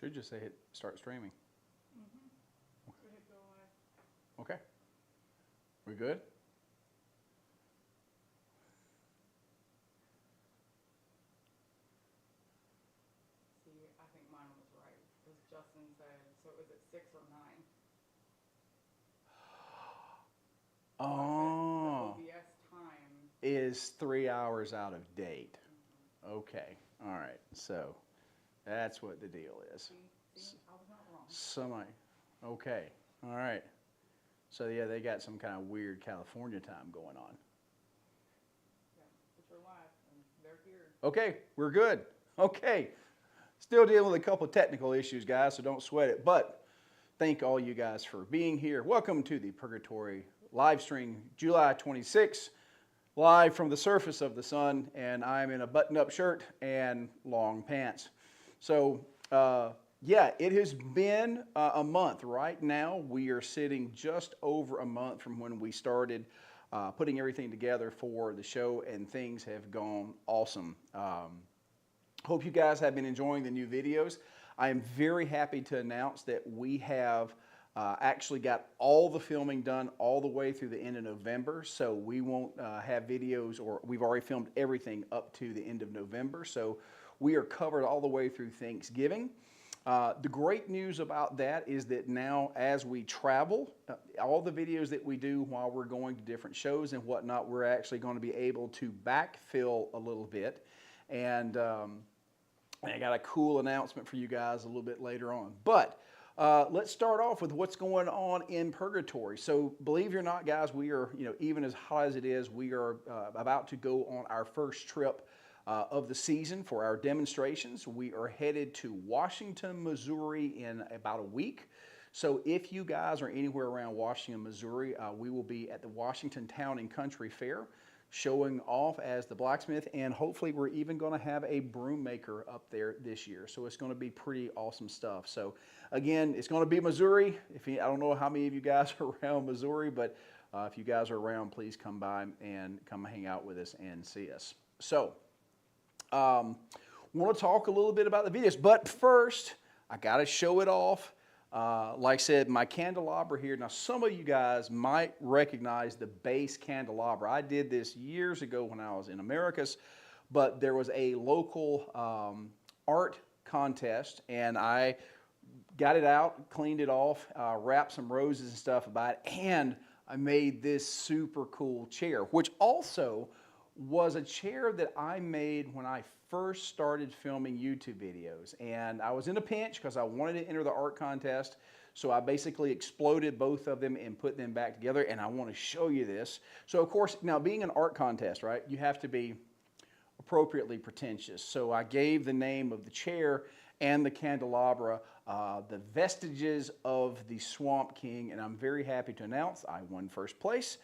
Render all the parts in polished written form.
Should just say hit start streaming. Okay. We good? See, I think mine was right. Because Justin said, so it was at 6 or 9. Oh. The OBS time Is 3 hours out of date. Okay. All right. So that's what the deal is. See, I was not wrong. Okay. All right. So yeah, they got some kind of weird California time going on. Yeah, but you're live, and they're here. Okay, we're good. Okay. Still dealing with a couple of technical issues, guys, so don't sweat it. But thank all you guys for being here. Welcome to the Purgatory live stream, July 26th, live from the surface of the sun, and I'm in a button-up shirt and long pants. So, yeah, it has been a month. Right now, we are sitting just over a month from when we started putting everything together for the show, and things have gone awesome. Hope you guys have been enjoying the new videos. I am very happy to announce that we have actually got all the filming done all the way through the end of November, so we won't have videos, or we've already filmed everything up to the end of November, so we are covered all the way through Thanksgiving. The great news about that is that now as we travel, all the videos that we do while we're going to different shows and whatnot, we're actually going to be able to backfill a little bit. And I got a cool announcement for you guys a little bit later on. But let's start off with what's going on in Purgatory. So believe it or not, guys, we are, even as hot as it is, we are about to go on our first trip of the season for our demonstrations. We are headed to Washington, Missouri in about a week. So if you guys are anywhere around Washington, Missouri, we will be at the Washington Town and Country Fair showing off as the blacksmith, and hopefully we're even going to have a broom maker up there this year. So it's going to be pretty awesome stuff. So again, it's going to be Missouri. I don't know how many of you guys are around Missouri, but if you guys are around, please come by and come hang out with us and see us. So want to talk a little bit about the videos, but first I got to show it off. Like I said, my candelabra here. Now, some of you guys might recognize the base candelabra. I did this years ago when I was in Americas, but there was a local art contest, and I got it out, cleaned it off, wrapped some roses and stuff about it, and I made this super cool chair, which also was a chair that I made when I first started filming YouTube videos. And I was in a pinch because I wanted to enter the art contest. So I basically exploded both of them and put them back together. And I want to show you this. So of course, now being an art contest, right, you have to be appropriately pretentious. So I gave the name of the chair and the candelabra the vestiges of the Swamp King. And I'm very happy to announce I won first place.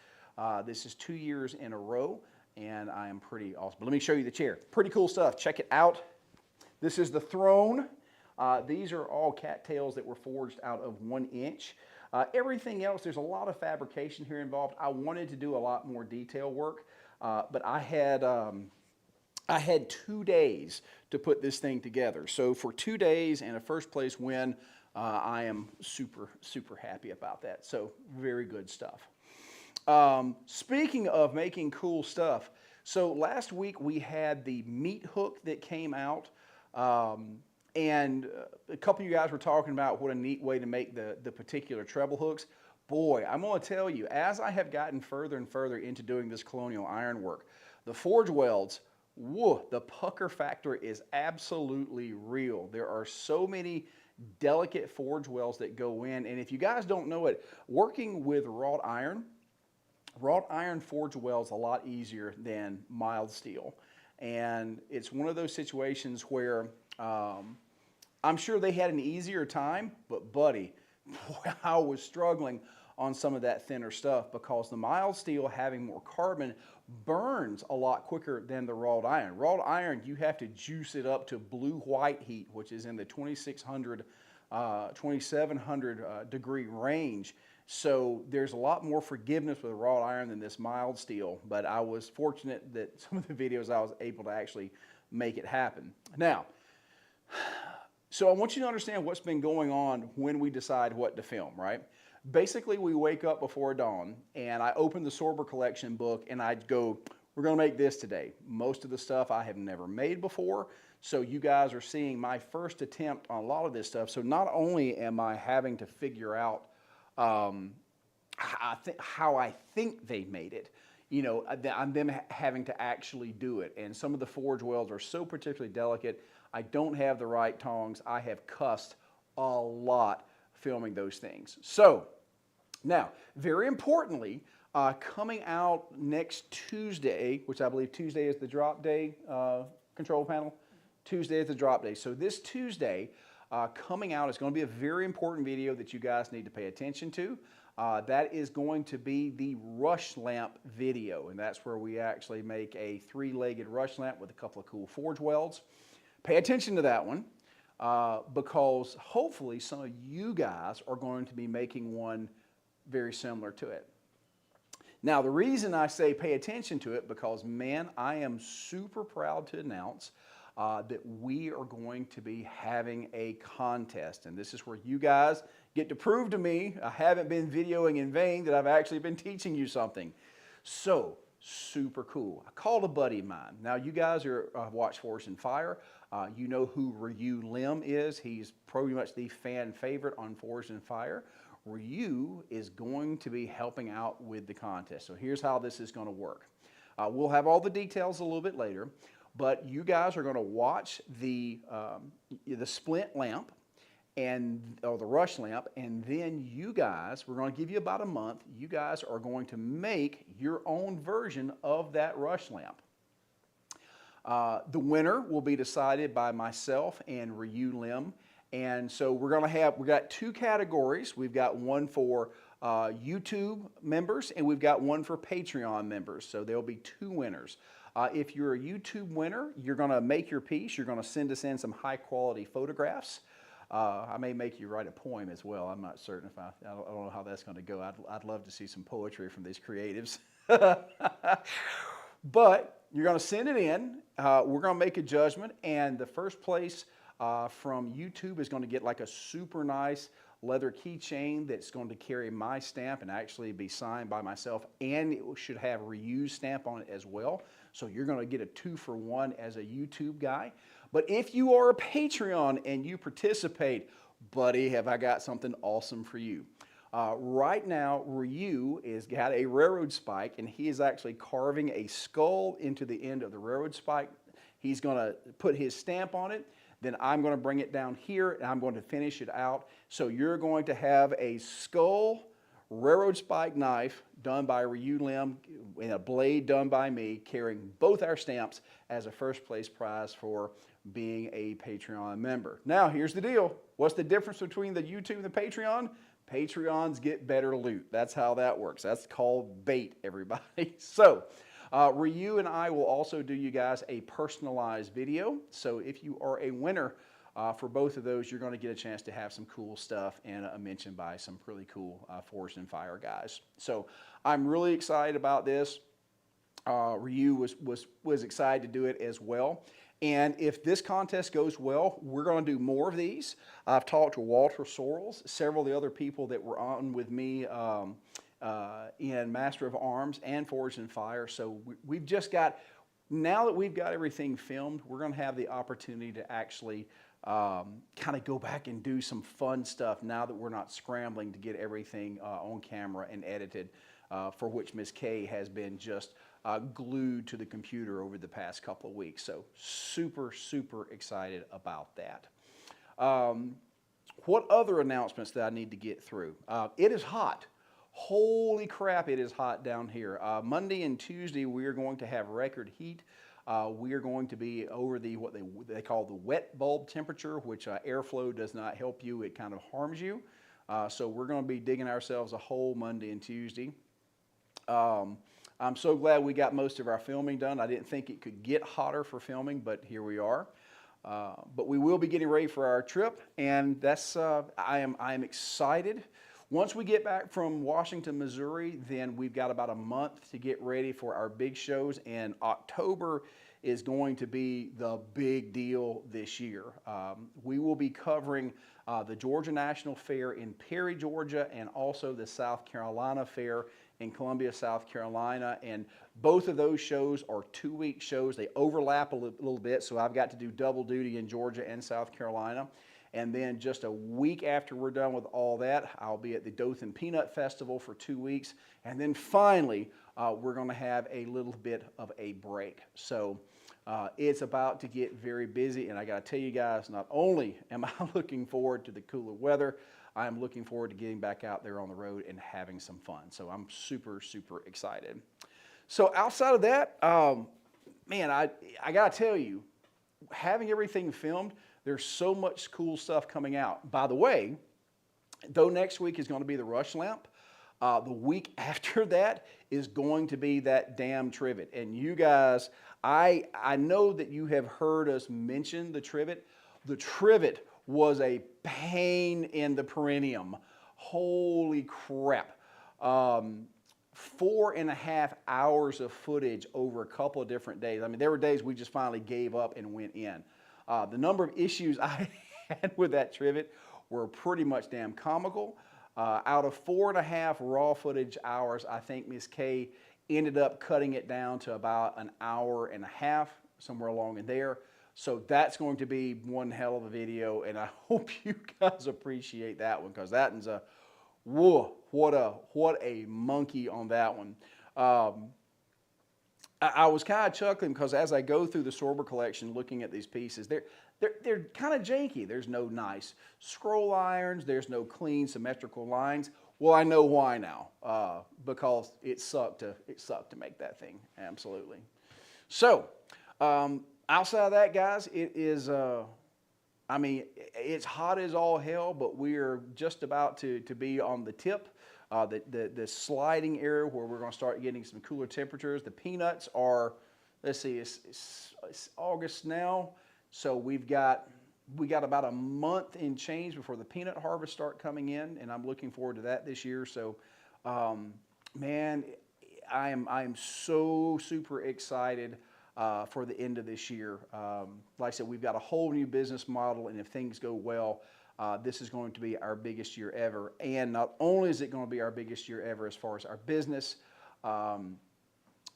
This is 2 years in a row. And I am pretty awesome. But let me show you the chair. Pretty cool stuff. Check it out. This is the throne. These are all cattails that were forged out of 1 inch. Everything else, there's a lot of fabrication here involved. I wanted to do a lot more detail work, but I had 2 days to put this thing together. So for 2 days and a first place win, I am super, super happy about that. So very good stuff. Speaking of making cool stuff, so last week we had the meat hook that came out, and a couple of you guys were talking about what a neat way to make the particular treble hooks. Boy, I'm going to tell you, as I have gotten further and further into doing this colonial ironwork, the forge welds, whoa, the pucker factor is absolutely real. There are so many delicate forge welds that go in, and if you guys don't know it, working with wrought iron forge welds a lot easier than mild steel. And it's one of those situations where I'm sure they had an easier time, but buddy, boy, I was struggling on some of that thinner stuff because the mild steel, having more carbon, burns a lot quicker than the wrought iron. Wrought iron, you have to juice it up to blue-white heat, which is in the 2700 degree range. So there's a lot more forgiveness with wrought iron than this mild steel, but I was fortunate that some of the videos I was able to actually make it happen. Now, So I want you to understand what's been going on when we decide what to film, right? Basically, we wake up before dawn and I open the Sorber collection book and I go, we're gonna make this today. Most of the stuff I have never made before. So you guys are seeing my first attempt on a lot of this stuff. So not only am I having to figure out how I think they made it, you know, I'm them having to actually do it. And some of the forge welds are so particularly delicate. I don't have the right tongs. I have cussed a lot filming those things. So now, very importantly, coming out next Tuesday, which I believe Tuesday is the drop day, control panel. Tuesday is the drop day. So this Tuesday, coming out is going to be a very important video that you guys need to pay attention to. That is going to be the rush lamp video, and that's where we actually make a 3-legged rush lamp with a couple of cool forge welds. Pay attention to that one because hopefully some of you guys are going to be making one very similar to it. Now, the reason I say pay attention to it because, man, I am super proud to announce that we are going to be having a contest. And this is where you guys get to prove to me I haven't been videoing in vain, that I've actually been teaching you something. So, super cool. I called a buddy of mine. Now, you guys are watch Forged in Fire. You know who Ryu Lim is. He's pretty much the fan favorite on Forged in Fire. Ryu is going to be helping out with the contest. So here's how this is going to work. We'll have all the details a little bit later, but you guys are going to watch the splint lamp or the rush lamp, and then you guys, we're going to give you about a month. You guys are going to make your own version of that rush lamp. The winner will be decided by myself and Ryu Lim. And so we've got 2 categories. We've got one for YouTube members and we've got one for Patreon members. So there'll be 2 winners. If you're a YouTube winner, you're going to make your piece. You're going to send us in some high quality photographs. I may make you write a poem as well. I'm not certain if I don't know how that's going to go. I'd love to see some poetry from these creatives. But you're going to send it in. We're going to make a judgment, and the first place from YouTube is going to get like a super nice leather keychain that's going to carry my stamp and actually be signed by myself, and it should have Ryu's stamp on it as well. So you're going to get a 2-for-1 as a YouTube guy. But if you are a Patreon and you participate, buddy, have I got something awesome for you. Right now, Ryu has got a railroad spike, and he is actually carving a skull into the end of the railroad spike. He's going to put his stamp on it. Then I'm going to bring it down here, and I'm going to finish it out. So you're going to have a skull railroad spike knife done by Ryu Lim and a blade done by me, carrying both our stamps as a first place prize for being a Patreon member. Now, here's the deal. What's the difference between the YouTube and the Patreon? Patreons get better loot. That's how that works. That's called bait, everybody. So, Ryu and I will also do you guys a personalized video. So if you are a winner for both of those, you're going to get a chance to have some cool stuff and a mention by some really cool Forged in Fire guys. So I'm really excited about this. Ryu was excited to do it as well. And if this contest goes well, we're going to do more of these. I've talked to Walter Sorrells, several of the other people that were on with me in Master of Arms and Forged in Fire. So we've just got, now that we've got everything filmed, we're going to have the opportunity to actually kind of go back and do some fun stuff now that we're not scrambling to get everything on camera and edited, for which Miss Kay has been just glued to the computer over the past couple of weeks. So super, super excited about that. What other announcements that I need to get through? It is hot. Holy crap, it is hot down here. Monday and Tuesday, we are going to have record heat. We are going to be over what they call the wet bulb temperature, which airflow does not help you. It kind of harms you. So we're going to be digging ourselves a hole Monday and Tuesday. I'm so glad we got most of our filming done. I didn't think it could get hotter for filming, but here we are. But we will be getting ready for our trip, and that's I am excited. Once we get back from Washington, Missouri, then we've got about a month to get ready for our big shows, and October is going to be the big deal this year. We will be covering the Georgia National Fair in Perry, Georgia, and also the South Carolina Fair in Columbia, South Carolina. And both of those shows are 2-week shows. They overlap a little bit, so I've got to do double duty in Georgia and South Carolina. And then just a week after we're done with all that, I'll be at the Dothan Peanut Festival for 2 weeks. And then finally, we're going to have a little bit of a break. So it's about to get very busy. And I got to tell you guys, not only am I looking forward to the cooler weather, I'm looking forward to getting back out there on the road and having some fun. So I'm super, super excited. So outside of that, man, I got to tell you, having everything filmed, there's so much cool stuff coming out. By the way, though next week is going to be the rush lamp, the week after that is going to be that damn trivet. And you guys, I know that you have heard us mention the trivet. The trivet was a pain in the perineum. Holy crap. 4.5 hours of footage over a couple of different days. I mean, there were days we just finally gave up and went in. The number of issues I had with that trivet were pretty much damn comical. Out of 4.5 raw footage hours, I think Miss Kay ended up cutting it down to about 1.5 hours, somewhere along in there. So that's going to be one hell of a video, and I hope you guys appreciate that one, because that is a, whoa, what a monkey on that one. I was kind of chuckling because as I go through the Sorber collection looking at these pieces, they're kind of janky. There's no nice scroll irons. There's no clean symmetrical lines. Well, I know why now, because it sucked to make that thing, absolutely. So outside of that, guys, it is, I mean, it's hot as all hell, but we're just about to be on the tip. The sliding area where we're going to start getting some cooler temperatures. The peanuts are, let's see, it's August now, so we got about a month in change before the peanut harvest start coming in, and I'm looking forward to that this year. So, man, I am so super excited for the end of this year. Like I said, we've got a whole new business model, and if things go well, this is going to be our biggest year ever. And not only is it going to be our biggest year ever as far as our business,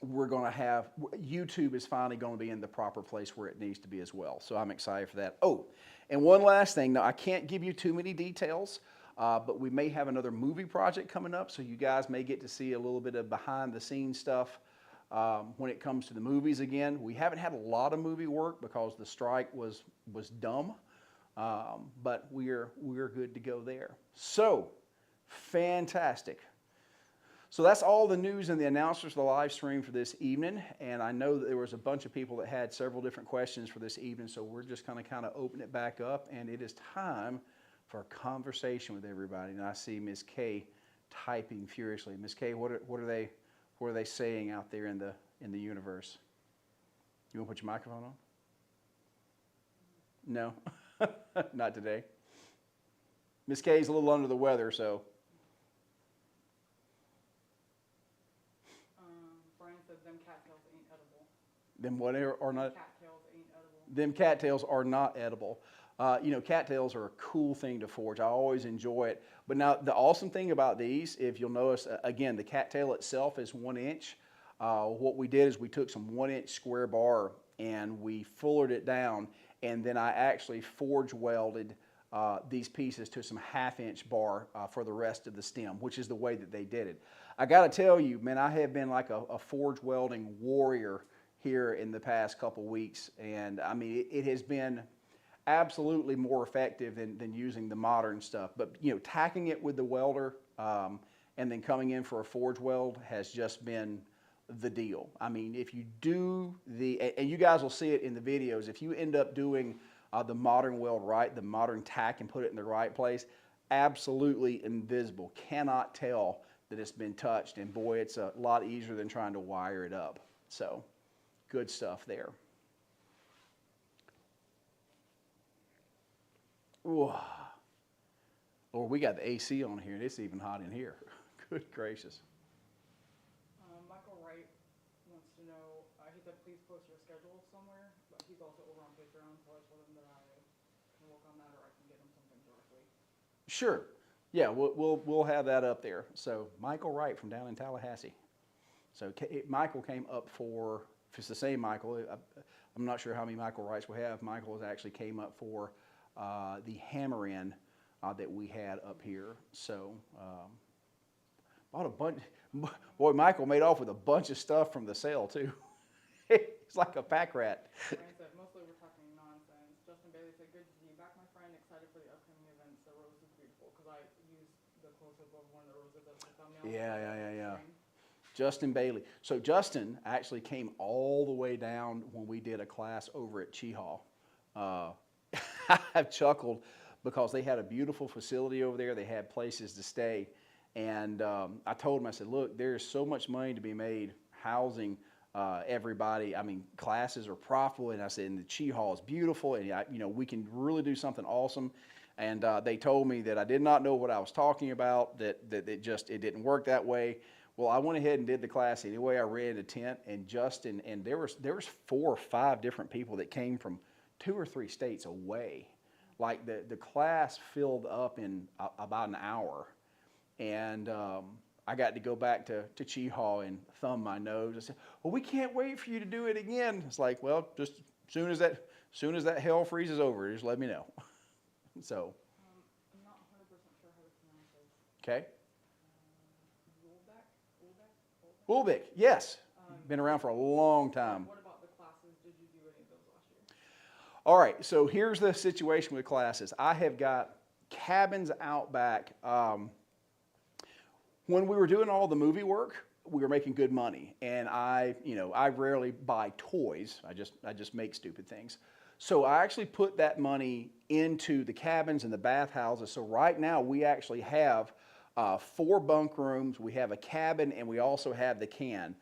we're going to have, YouTube is finally going to be in the proper place where it needs to be as well. So I'm excited for that. Oh, and one last thing. Now, I can't give you too many details, but we may have another movie project coming up, so you guys may get to see a little bit of behind the scenes stuff when it comes to the movies again. We haven't had a lot of movie work because the strike was dumb. But we're good to go there. So, fantastic. So that's all the news and the announcements for the live stream for this evening. And I know that there was a bunch of people that had several different questions for this evening, so we're just going to kind of open it back up, and it is time for a conversation with everybody. And I see Miss Kay typing furiously. Miss Kay, what are they saying out there in the universe? You want to put your microphone on? No. Not today. Miss Kay's a little under the weather, so. Brian said them cattails ain't edible. Them what are not? Cattails ain't edible. Them cattails are not edible. You know, cattails are a cool thing to forge. I always enjoy it. But now the awesome thing about these, if you'll notice, again, the cattail itself is 1 inch. What we did is we took some 1 inch square bar and we fullered it down. And then I actually forge welded these pieces to some 1/2 inch bar for the rest of the stem, which is the way that they did it. I got to tell you, man, I have been like a forge welding warrior here in the past couple weeks. And I mean, it has been absolutely more effective than using the modern stuff. But, you know, tacking it with the welder and then coming in for a forge weld has just been the deal. I mean, if you do and you guys will see it in the videos, if you end up doing the modern weld right, the modern tack, and put it in the right place, absolutely invisible. Cannot tell that it's been touched, and boy, it's a lot easier than trying to wire it up. So, good stuff there. Ooh. Lord, we got the AC on here, and it's even hot in here. Good gracious. Michael Wright wants to know, he said, please post your schedule somewhere, but he's also over on Patreon, so I told him that I can work on that or I can get him something directly. Sure. Yeah, we'll have that up there. So Michael Wright from down in Tallahassee. So Michael came up for, if it's the same Michael, I'm not sure how many Michael Wrights we have. Michael actually came up for the hammer-in that we had up here. So bought a bunch. Boy, Michael made off with a bunch of stuff from the sale too. He's like a pack rat. Ryan said, mostly we're talking nonsense. Justin Bailey said, good to see you back, my friend. Excited for the upcoming events. The rose is beautiful, because I used the close-up of one of the roses as the thumbnail. Yeah. Justin Bailey. So Justin actually came all the way down when we did a class over at Cheehaw. I've chuckled because they had a beautiful facility over there. They had places to stay. And I told him, I said, look, there's so much money to be made housing everybody. I mean, classes are profitable. And I said, and the Cheehaw is beautiful. And, we can really do something awesome. And they told me that I did not know what I was talking about, that it didn't work that way. Well, I went ahead and did the class anyway. I rented a tent, and Justin, and there was 4 or 5 different people that came from 2 or 3 states away. Like the class filled up in about an hour, and I got to go back to Cheehaw and thumb my nose. I said, "Well, we can't wait for you to do it again." It's like, well, just soon as that hell freezes over, just let me know. So. I'm not 100% sure how to pronounce this. Okay. Ulbeck? Ulbeck, yes. Been around for a long time. What about the classes? Did you do any of those last year? All right, so here's the situation with classes. I have got cabins out back. When we were doing all the movie work, we were making good money, and I rarely buy toys. I just make stupid things. So I actually put that money into the cabins and the bathhouses. So right now we actually have 4 bunk rooms, we have a cabin, and we also have the can.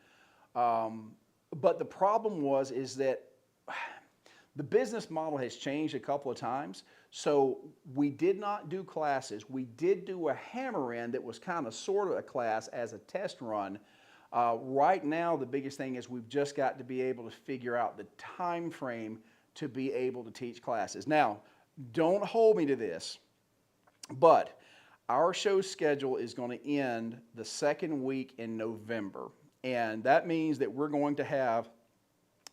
But the problem is that the business model has changed a couple of times. So we did not do classes. We did do a hammer-in that was kind of sort of a class as a test run. Right now, the biggest thing is we've just got to be able to figure out the time frame to be able to teach classes. Now, don't hold me to this, but our show schedule is going to end the 2nd week in November. And that means that we're going to have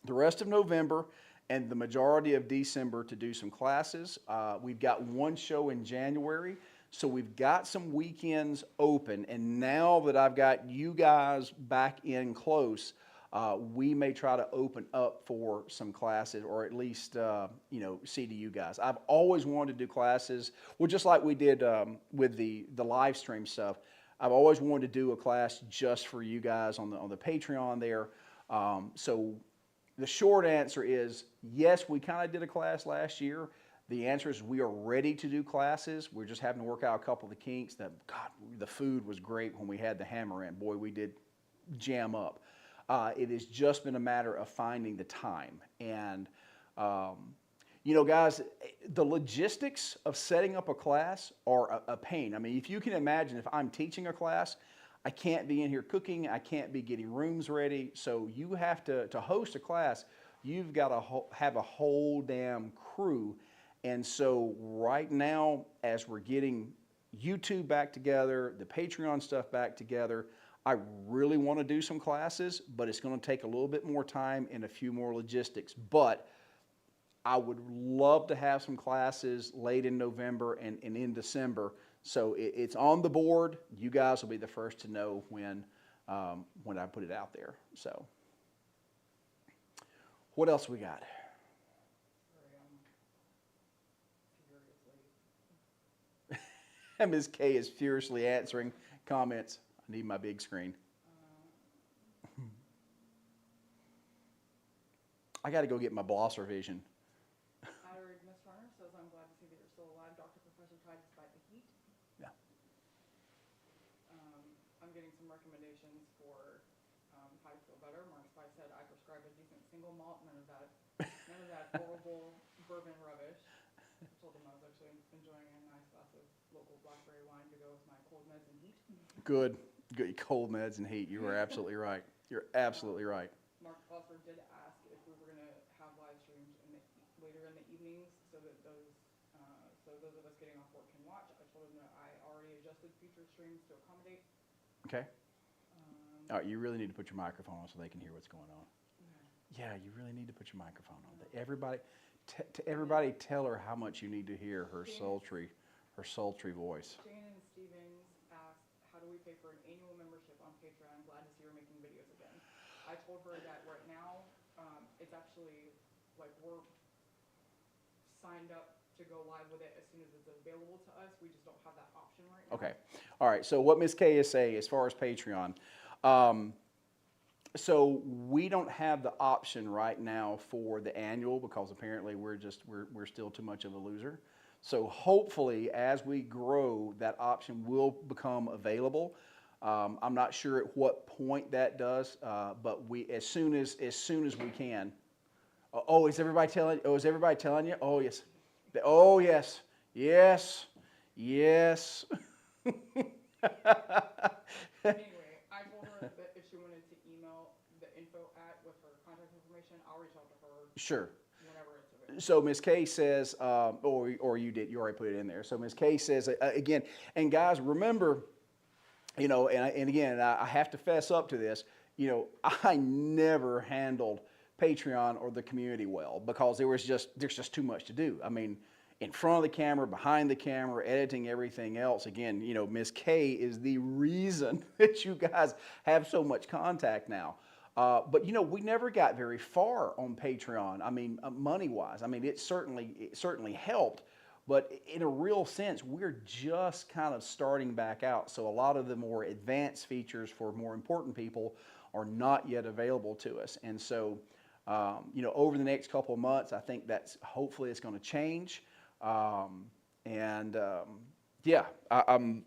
the rest of November and the majority of December to do some classes. We've got 1 show in January, so we've got some weekends open. And now that I've got you guys back in close, we may try to open up for some classes, or at least, see to you guys. I've always wanted to do classes, well, just like we did with the live stream stuff. I've always wanted to do a class just for you guys on the Patreon there. So the short answer is, yes, we kind of did a class last year. The answer is we are ready to do classes. We're just having to work out a couple of the kinks. The food was great when we had the hammer in. Boy, we did jam up. It has just been a matter of finding the time. And, guys, the logistics of setting up a class are a pain. I mean, if you can imagine, if I'm teaching a class, I can't be in here cooking. I can't be getting rooms ready. So you have to host a class, you've got to have a whole damn crew. And so right now, as we're getting YouTube back together, the Patreon stuff back together, I really want to do some classes, but it's going to take a little bit more time and a few more logistics. But I would love to have some classes late in November and in December. So it's on the board. You guys will be the first to know when I put it out there. So what else we got? Ms. K is furiously answering comments. I need my big screen. I got to go get my Blosser vision. Miss Turner says, I'm glad to see that you're still alive, Dr. Professor Tye, despite the heat. Yeah. I'm getting some recommendations for how to feel better. Mark Spy said, I prescribe a decent single malt, none of that horrible bourbon rubbish. I told him I was actually enjoying a nice glass of local blackberry wine to go with my cold meds and heat. Good. Cold meds and heat. You are absolutely right. You're absolutely right. Mark Blosser did ask getting off work can watch. I told him that I already adjusted feature streams to accommodate. Okay. All right, you really need to put your microphone on so they can hear what's going on. Yeah, you really need to put your microphone on. Everybody, everybody tell her how much you need to hear her sultry voice. Jane and Stevens asked, how do we pay for an annual membership on Patreon? Glad to see her making videos again. I told her that right now, it's actually, like, we're signed up to go live with it as soon as it's available to us. We just don't have that option right now. Okay. All right, so what Ms. K is saying as far as Patreon, so we don't have the option right now for the annual because apparently we're still too much of a loser. So hopefully as we grow, that option will become available. I'm not sure at what point that does, but we as soon as we can. Oh, is everybody telling? Oh, is everybody telling you? Oh yes. Oh yes. Yes. Yes. Anyway, I told her that if she wanted to email the info with her contact information, I'll reach out to her. Sure. Whenever it's available. So Ms. K says, or you already put it in there. So Ms. K says again, and guys, remember, you know, and again, I have to fess up to this. You know, I never handled Patreon or the community well because there's just too much to do. I mean, in front of the camera, behind the camera, editing everything else. Again, you know, Ms. K is the reason that you guys have so much contact now. But you know, we never got very far on Patreon. I mean, money-wise. I mean, it certainly helped, but in a real sense, we're just kind of starting back out. So a lot of the more advanced features for more important people are not yet available to us. And so, you know, over the next couple of months, I think hopefully it's going to change. Yeah, I'm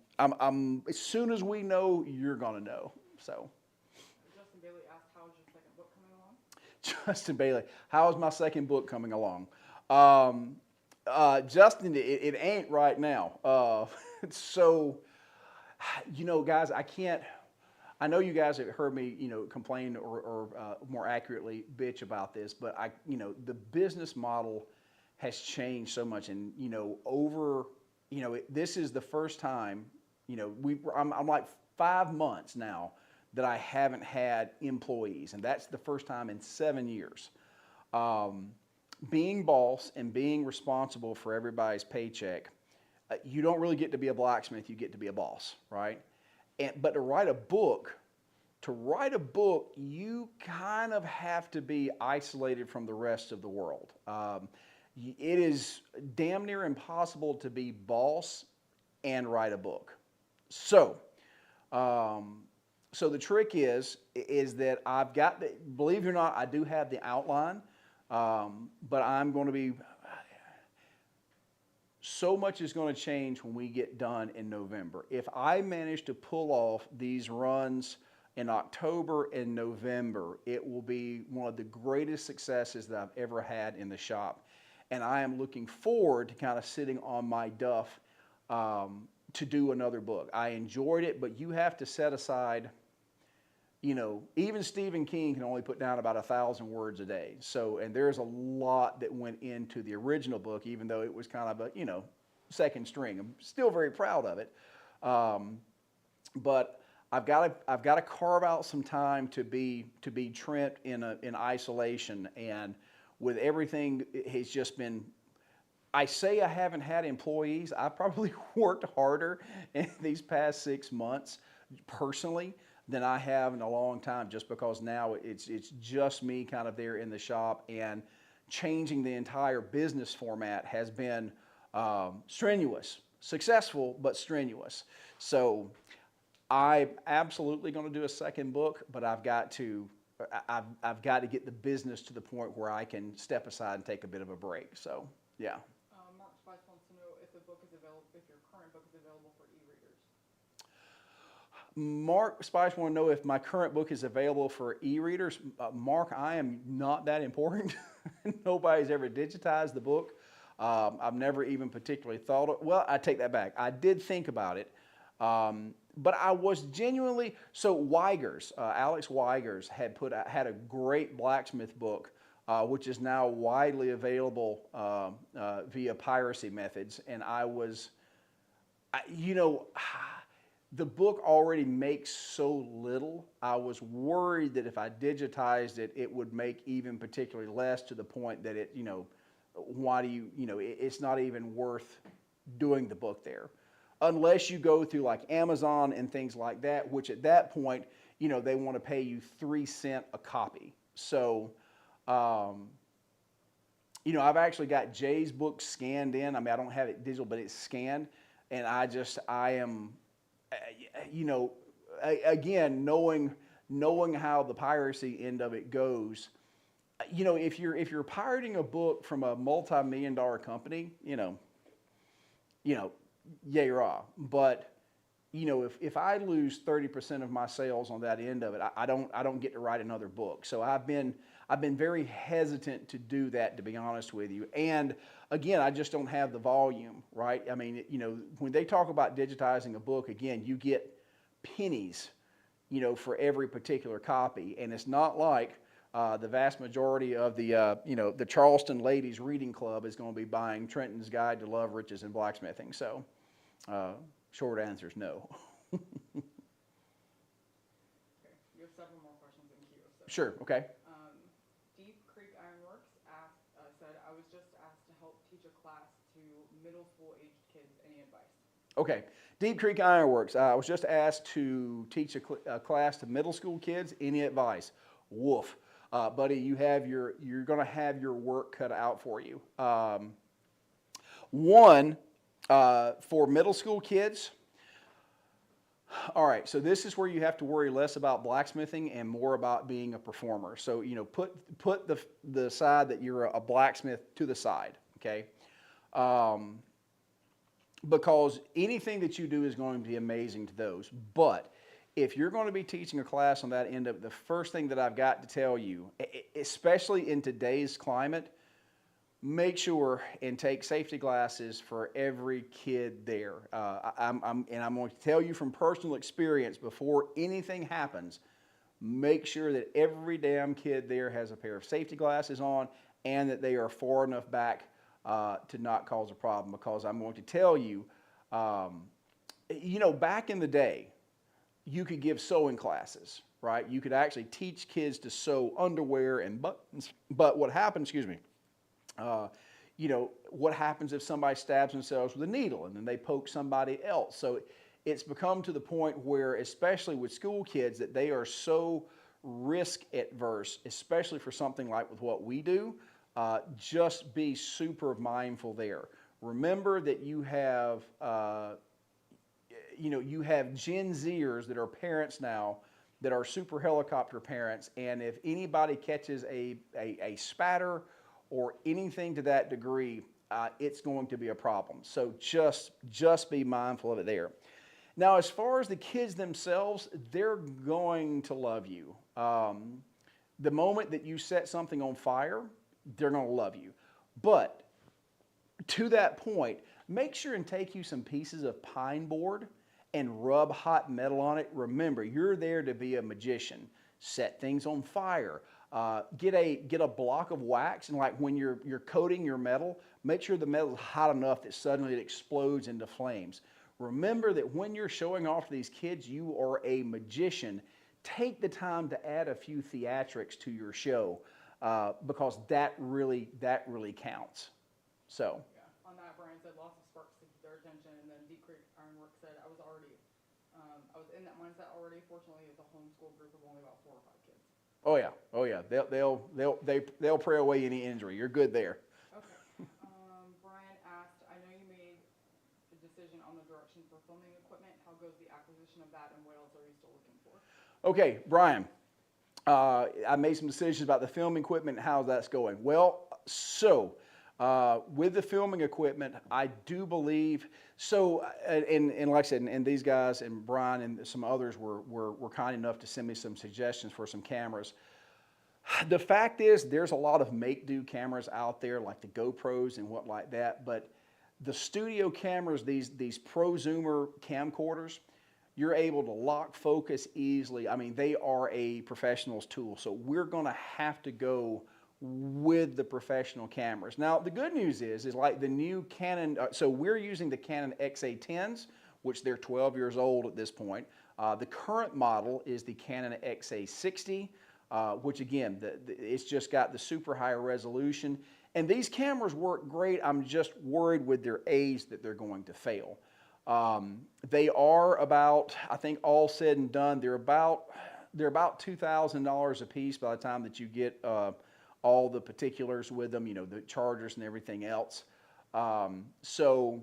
as soon as we know, you're going to know. So. Justin Bailey asked, how is your second book coming along? Justin Bailey, how is my second book coming along? Justin, it ain't right now. So, you know, guys, I know you guys have heard me, you know, complain or more accurately bitch about this, but you know, the business model has changed so much, and you know, this is the first time, you know, I'm like 5 months now that I haven't had employees, and that's the first time in 7 years. Being boss and being responsible for everybody's paycheck, you don't really get to be a blacksmith, you get to be a boss, right? But to write a book, you kind of have to be isolated from the rest of the world. It is damn near impossible to be boss and write a book. So, so the trick is that I've got believe it or not, I do have the outline, but I'm going to be, so much is going to change when we get done in November. If I manage to pull off these runs in October and November, it will be one of the greatest successes that I've ever had in the shop. And I am looking forward to kind of sitting on my duff to do another book. I enjoyed it, but you have to set aside, you know, even Stephen King can only put down about 1,000 words a day. So, and there's a lot that went into the original book, even though it was kind of a, you know, second string. I'm still very proud of it. But I've got to carve out some time to be Trent in isolation, and with everything, it has just been, I say I haven't had employees. I probably worked harder in these past 6 months personally than I have in a long time, just because now it's just me kind of there in the shop, and changing the entire business format has been strenuous, successful, but strenuous. So I'm absolutely going to do a second book, but I've got to get the business to the point where I can step aside and take a bit of a break. So, yeah. Mark Spice wants to know if the book is available, if your current book is available for e-readers. Mark Spice want to know if my current book is available for e-readers. Mark, I am not that important. Nobody's ever digitized the book. I've never even particularly thought of, well, I take that back. I did think about it. But I was genuinely, so Weigers, Alex Weigers had a great blacksmith book which is now widely available via piracy methods. And you know, the book already makes so little. I was worried that if I digitized it, it would make even particularly less, to the point that it, you know, why do you, you know, it's not even worth doing the book there. Unless you go through like Amazon and things like that, which at that point, you know, they want to pay you 3 cents a copy. So, you know, I've actually got Jay's book scanned in. I mean, I don't have it digital, but it's scanned. And I am, you know, again, knowing how the piracy end of it goes, you know, if you're pirating a book from a multi-million-dollar company, you know, yay rah. But you know, if I lose 30% of my sales on that end of it, I don't get to write another book. So I've been very hesitant to do that, to be honest with you. And again, I just don't have the volume, right? I mean, you know, when they talk about digitizing a book, again, you get pennies, you know, for every particular copy. And it's not like the vast majority of the, you know, the Charleston Ladies Reading Club is going to be buying Trenton's Guide to Love, Riches, and Blacksmithing. So short answer is no. Okay, you have several more questions in queue. So. Sure, okay. Deep Creek Ironworks said, I was just asked to help teach a class to middle school aged kids. Any advice? Okay, Deep Creek Ironworks. I was just asked to teach a class to middle school kids. Any advice? Woof. Buddy, you're going to have your work cut out for you. One, for middle school kids, all right, so this is where you have to worry less about blacksmithing and more about being a performer. So, you know, put the side that you're a blacksmith to the side, okay? Because anything that you do is going to be amazing to those. But if you're going to be teaching a class on that end of it, the first thing that I've got to tell you, especially in today's climate, make sure and take safety glasses for every kid there. I'm going to tell you from personal experience, before anything happens, make sure that every damn kid there has a pair of safety glasses on, and that they are far enough back to not cause a problem. Because I'm going to tell you, you know, back in the day, you could give sewing classes, right? You could actually teach kids to sew underwear and buttons. But what happens, excuse me, you know, what happens if somebody stabs themselves with a needle and then they poke somebody else? So it's become to the point where, especially with school kids, that they are so risk adverse, especially for something like with what we do. Just be super mindful there. Remember that you have, you know, you have Gen Zers that are parents now that are super helicopter parents, and if anybody catches a spatter or anything to that degree, it's going to be a problem. So just be mindful of it there. Now, as far as the kids themselves, they're going to love you. The moment that you set something on fire, they're going to love you. But to that point, make sure and take you some pieces of pine board and rub hot metal on it. Remember, you're there to be a magician. Set things on fire. Get a block of wax, and like when you're coating your metal, make sure the metal is hot enough that suddenly it explodes into flames. Remember that when you're showing off to these kids, you are a magician. Take the time to add a few theatrics to your show, because that really counts. So. Yeah. On that, Brian said lots of sparks to their attention, and then Deep Creek Ironworks said I was in that mindset already. Fortunately, it's a homeschool group of only about 4 or 5 kids. Oh yeah. They'll pray away any injury. You're good there. Okay. Brian asked, I know you made the decision on the direction for filming equipment. How goes the acquisition of that, and what else are you still looking for? Okay, Brian. I made some decisions about the filming equipment and how that's going. Well, so with the filming equipment, I do believe so. And like I said, and these guys and Brian and some others were kind enough to send me some suggestions for some cameras. The fact is, there's a lot of make-do cameras out there, like the GoPros and what like that. But the studio cameras, these prosumer camcorders, you're able to lock focus easily. I mean, they are a professional's tool. So we're going to have to go with the professional cameras. Now, the good news is like the new Canon, so we're using the Canon XA10s, which they're 12 years old at this point. The current model is the Canon XA60, which again, it's just got the super high resolution. And these cameras work great. I'm just worried with their age that they're going to fail. They are about, I think all said and done, they're about $2,000 a piece by the time that you get all the particulars with them, you know, the chargers and everything else. So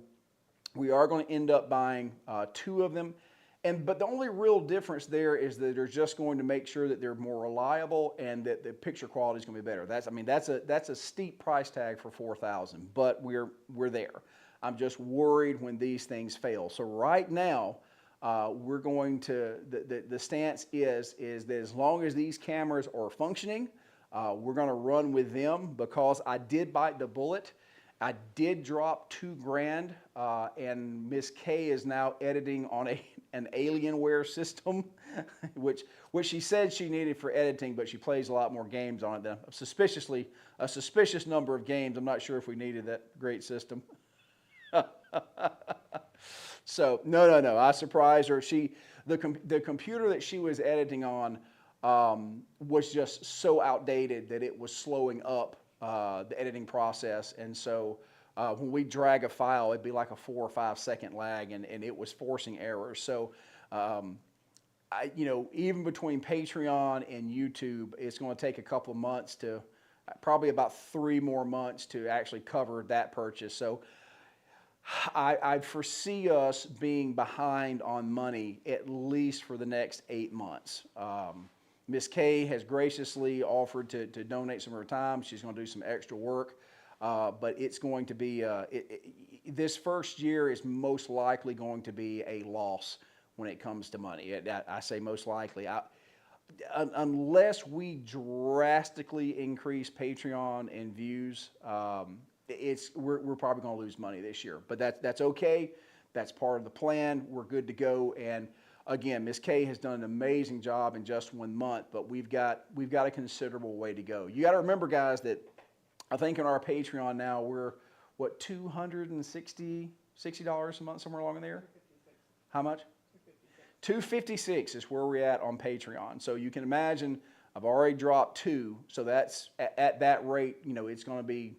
we are going to end up buying 2 of them. But the only real difference there is that they're just going to make sure that they're more reliable and that the picture quality is going to be better. That's a steep price tag for $4,000, but we're there. I'm just worried when these things fail. So right now, we're going to, the stance is that as long as these cameras are functioning, we're going to run with them, because I did bite the bullet. I did drop $2,000, and Miss K is now editing on an Alienware system, which she said she needed for editing, but she plays a lot more games on it than a suspicious number of games. I'm not sure if we needed that great system. So no, I surprised her. The computer that she was editing on was just so outdated that it was slowing up the editing process, and so when we drag a file, it'd be like a 4 or 5 second lag, and it was forcing errors. So even between Patreon and YouTube, it's going to take a couple of months to, probably about 3 more months to actually cover that purchase. So I foresee us being behind on money at least for the next 8 months. Miss K has graciously offered to donate some of her time. She's going to do some extra work, but it's going to be, this first year is most likely going to be a loss when it comes to money. I say most likely. Unless we drastically increase Patreon and views, we're probably going to lose money this year. But that's okay. That's part of the plan. We're good to go. And again, Miss K has done an amazing job in just 1 month, but we've got a considerable way to go. You got to remember, guys, that I think in our Patreon now we're what, $260 a month, somewhere along in there. How much? $256 is where we're at on Patreon. So you can imagine I've already dropped 2. So that's at that rate, it's going to be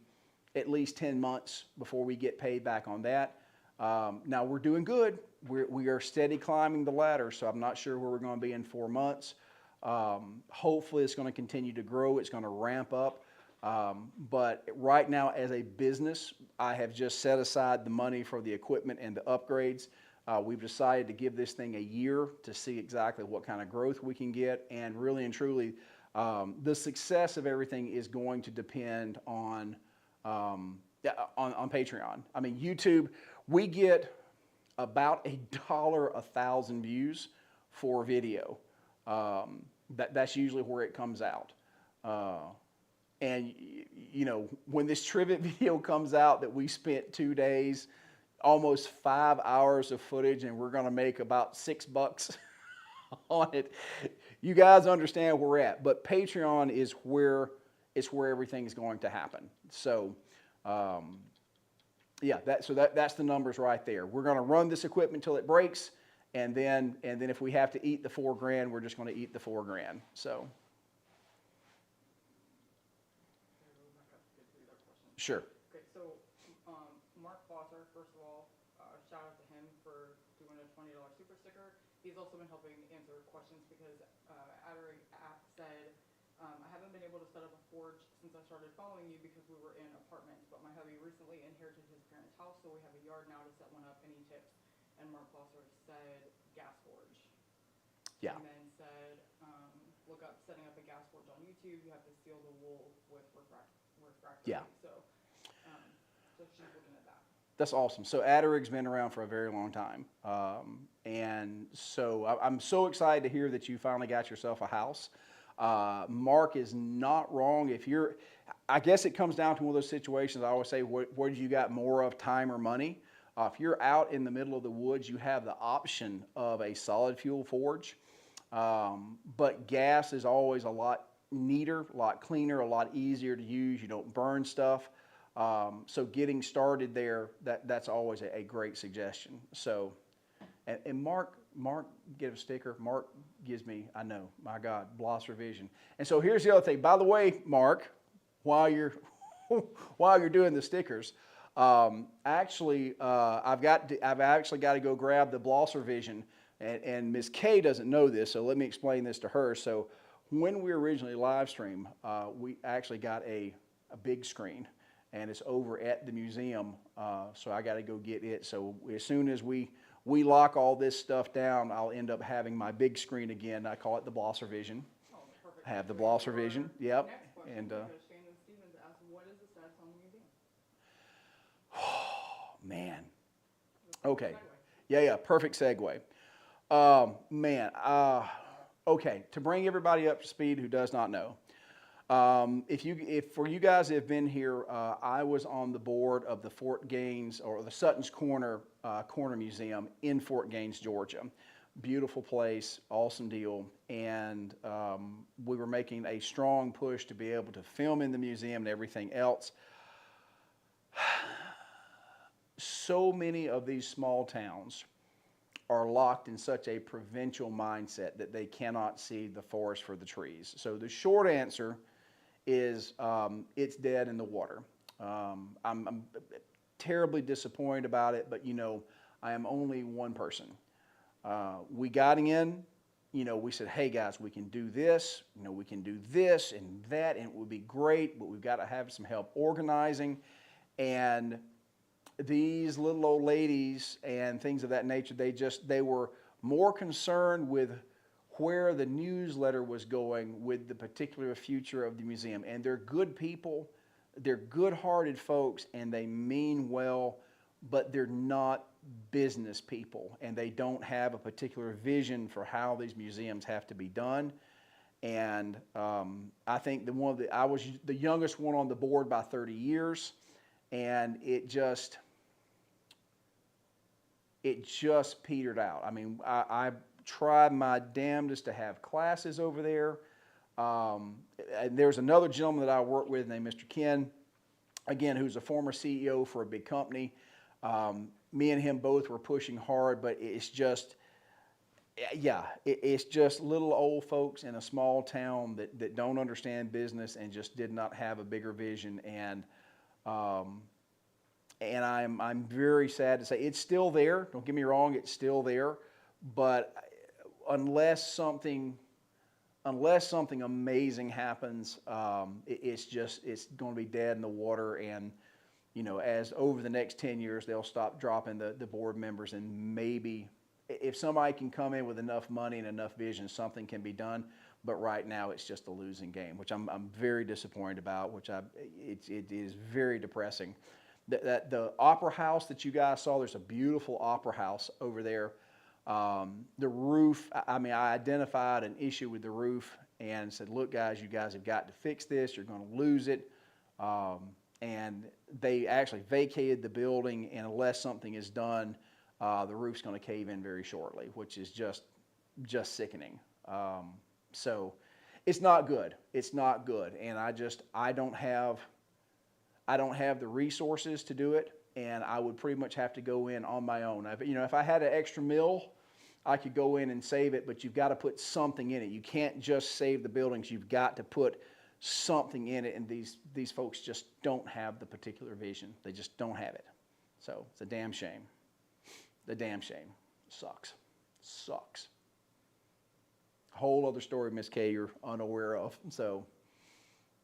at least 10 months before we get paid back on that. Now we're doing good. We are steady climbing the ladder, so I'm not sure where we're going to be in 4 months. Hopefully it's going to continue to grow. It's going to ramp up. But right now, as a business, I have just set aside the money for the equipment and the upgrades. We've decided to give this thing a year to see exactly what kind of growth we can get. And really and truly, the success of everything is going to depend on Patreon. I mean, YouTube, we get about $1 a thousand views for video. That's usually where it comes out. And when this Trivet video comes out that we spent 2 days, almost 5 hours of footage, and we're going to make about $6 on it, you guys understand where we're at. But Patreon is where everything's going to happen. So that's the numbers right there. We're going to run this equipment till it breaks, and then if we have to eat the $4,000, we're just going to eat the $4,000. So sure. Okay, so Mark Blosser, first of all, shout out to him for doing a $20 super sticker. He's also been helping answer questions because Adder said, I haven't been able to set up a forge since I started following you because we were in apartments, but my hubby recently inherited his parents' house, so we have a yard now to set one up. Any tips? And Mark Blosser said gas forge. Yeah. And then said, look up setting up a gas forge on YouTube. You have to seal the wool with refractory. Yeah. So she's looking at that. That's awesome. So Adderig's been around for a very long time. And so I'm so excited to hear that you finally got yourself a house. Mark is not wrong. I guess it comes down to one of those situations. I always say, what do you got more of, time or money? If you're out in the middle of the woods, you have the option of a solid fuel forge. But gas is always a lot neater, a lot cleaner, a lot easier to use. You don't burn stuff. So getting started there, that's always a great suggestion. So, and Mark get a sticker. Mark gives me, I know, my God, Blosser Vision. And so here's the other thing. By the way, Mark, while you're doing the stickers, I've actually got to go grab the Blosser Vision, and Miss Kay doesn't know this, so let me explain this to her. So when we originally live stream, we actually got a big screen, and it's over at the museum. So I got to go get it. So as soon as we lock all this stuff down, I'll end up having my big screen again. I call it the Blosser Vision. Oh, perfect. I have the Blosser Vision. Yep. Next question, And because Shannon Stevens asked, what is the status on the museum? man. Just a Okay. segue. Yeah. Perfect segue. Man. Okay. To bring everybody up to speed who does not know, if for you guys that have been here, I was on the board of the Fort Gaines or the Sutton's Corner Museum in Fort Gaines, Georgia. Beautiful place, awesome deal, and we were making a strong push to be able to film in the museum and everything else. So many of these small towns are locked in such a provincial mindset that they cannot see the forest for the trees. So the short answer is it's dead in the water. I'm terribly disappointed about it, but I am only one person. We got in, we said, hey guys, we can do this, we can do this and that, and it would be great, but we've got to have some help organizing. And these little old ladies and things of that nature, they were more concerned with where the newsletter was going with the particular future of the museum. And they're good people, they're good-hearted folks, and they mean well, but they're not business people, and they don't have a particular vision for how these museums have to be done. And I think I was the youngest one on the board by 30 years, and it just petered out. I mean, I tried my damnedest to have classes over there. And there's another gentleman that I work with named Mr. Ken, again, who's a former CEO for a big company. Me and him both were pushing hard, but it's just little old folks in a small town that don't understand business and just did not have a bigger vision. And I'm very sad to say it's still there. Don't get me wrong, it's still there, but unless something amazing happens, it's going to be dead in the water. And as over the next 10 years, they'll stop dropping the board members, and maybe if somebody can come in with enough money and enough vision, something can be done. But right now, it's just a losing game, which I'm very disappointed about. It is very depressing. The opera house that you guys saw, there's a beautiful opera house over there. The roof, I identified an issue with the roof and said, look guys, you guys have got to fix this. You're going to lose it. And they actually vacated the building, and unless something is done, the roof's going to cave in very shortly, which is just sickening. So it's not good. It's not good. And I don't have the resources to do it, and I would pretty much have to go in on my own. If I had an extra mill, I could go in and save it, but you've got to put something in it. You can't just save the buildings. You've got to put something in it, and these folks just don't have the particular vision. They just don't have it. So it's a damn shame. The damn shame. Sucks. A whole other story, Miss Kay, you're unaware of. So,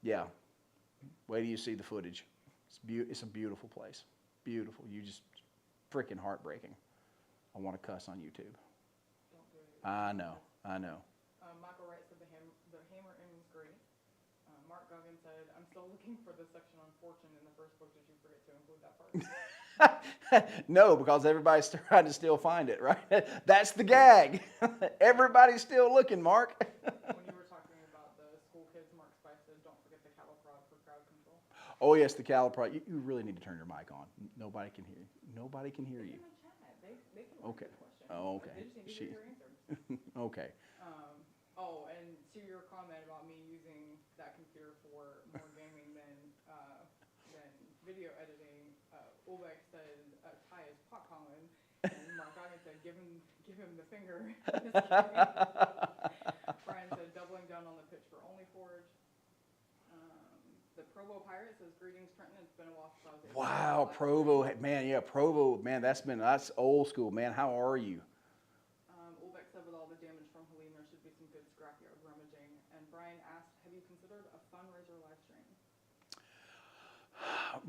yeah. Wait till you see the footage. It's a beautiful place. Beautiful. You just freaking heartbreaking. I want to cuss on YouTube. Don't do it. I know. Michael writes that the hammer in was great. Mark Goggins said, I'm still looking for the section on fortune in the first book. Did you forget to include that part? No, because everybody's trying to still find it, right? That's the gag. Everybody's still looking, Mark. When you were talking about the school kids, Mark Spice said, don't forget the cattle prod for crowd control. Oh, yes, the cattle prod. You really need to turn your mic on. Nobody can hear you. Nobody can hear you. In the chat, they can read Okay. the question. Oh, okay. They just need to hear your answer. Okay. And to your comment about me using that computer for more gaming than video editing. Ulbeck said Tye is pot calling, and Mark Goggins said give him the finger. Brian said doubling down on the pitch for Only Forge. The Provo Pirate says greetings, Trenton. It's been a while since I was able to Wow, live Provo, stream." man, yeah, Provo, man, that's old school, man. How are you? Ulbeck said with all the damage from Helene, there should be some good scrapyard rummaging. And Brian asked, have you considered a fundraiser live stream?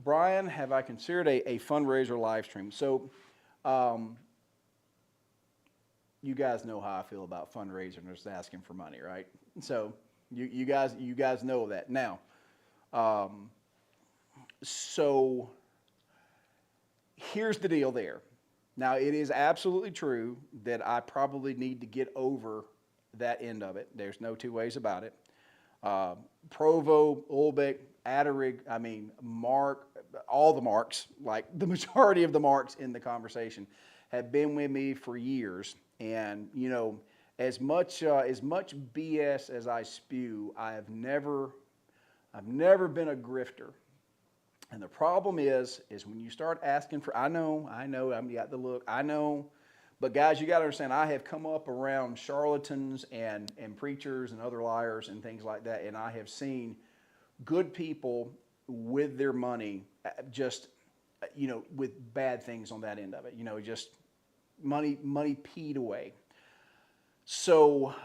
Brian, have I considered a fundraiser live stream? So, you guys know how I feel about fundraising, just asking for money, right? So, you guys know that. Now, so here's the deal there. Now, it is absolutely true that I probably need to get over that end of it. There's no two ways about it. Provo, Ulbeck, Atterig, I mean, Mark, all the Marks, like the majority of the Marks in the conversation, have been with me for years. And, you know, as much BS as I spew, I've never been a grifter. And the problem is when you start asking for, I know, I've got the look, I know, but guys, you got to understand, I have come up around charlatans and preachers and other liars and things like that, and I have seen good people with their money just, you know, with bad things on that end of it, you know, just money peed away. So,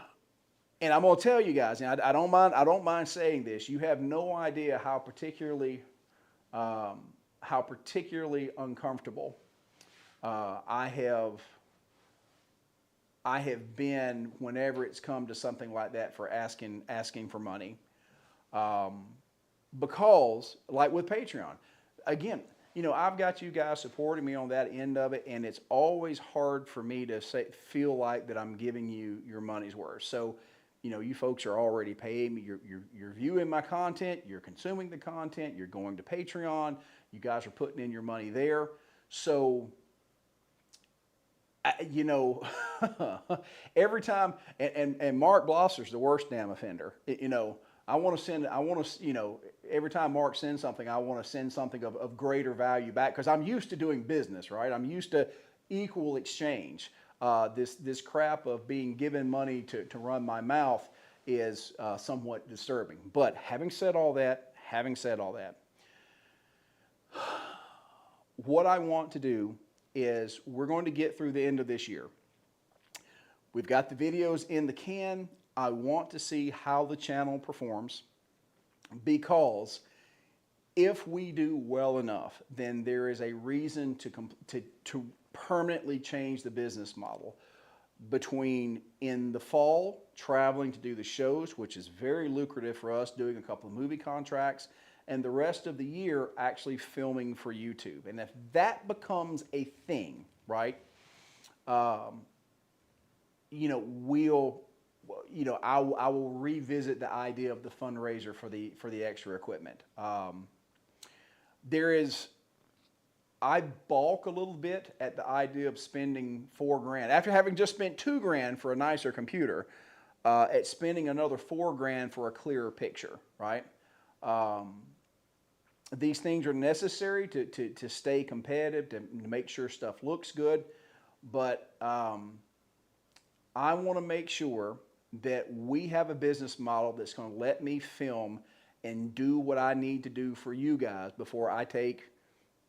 and I'm going to tell you guys, and I don't mind saying this, you have no idea how particularly uncomfortable I have been whenever it's come to something like that for asking for money, because like with Patreon, again, you know, I've got you guys supporting me on that end of it, and it's always hard for me to feel like that I'm giving you your money's worth. So, you know, you folks are already paying me. You're viewing my content. You're consuming the content. You're going to Patreon. You guys are putting in your money there. So, you know, every time, and Mark Blosser's the worst damn offender. You know, you know, every time Mark sends something, I want to send something of greater value back, because I'm used to doing business, right? I'm used to equal exchange. This crap of being given money to run my mouth is somewhat disturbing. But having said all that, what I want to do is we're going to get through the end of this year. We've got the videos in the can. I want to see how the channel performs, because if we do well enough, then there is a reason to permanently change the business model. Between in the fall, traveling to do the shows, which is very lucrative for us, doing a couple of movie contracts, and the rest of the year actually filming for YouTube. And if that becomes a thing, right, you know, I will revisit the idea of the fundraiser for the extra equipment. I balk a little bit at the idea of spending $4,000 after having just spent $2,000 for a nicer computer, at spending another $4,000 for a clearer picture, right? These things are necessary to stay competitive, to make sure stuff looks good, but I want to make sure that we have a business model that's going to let me film and do what I need to do for you guys before I take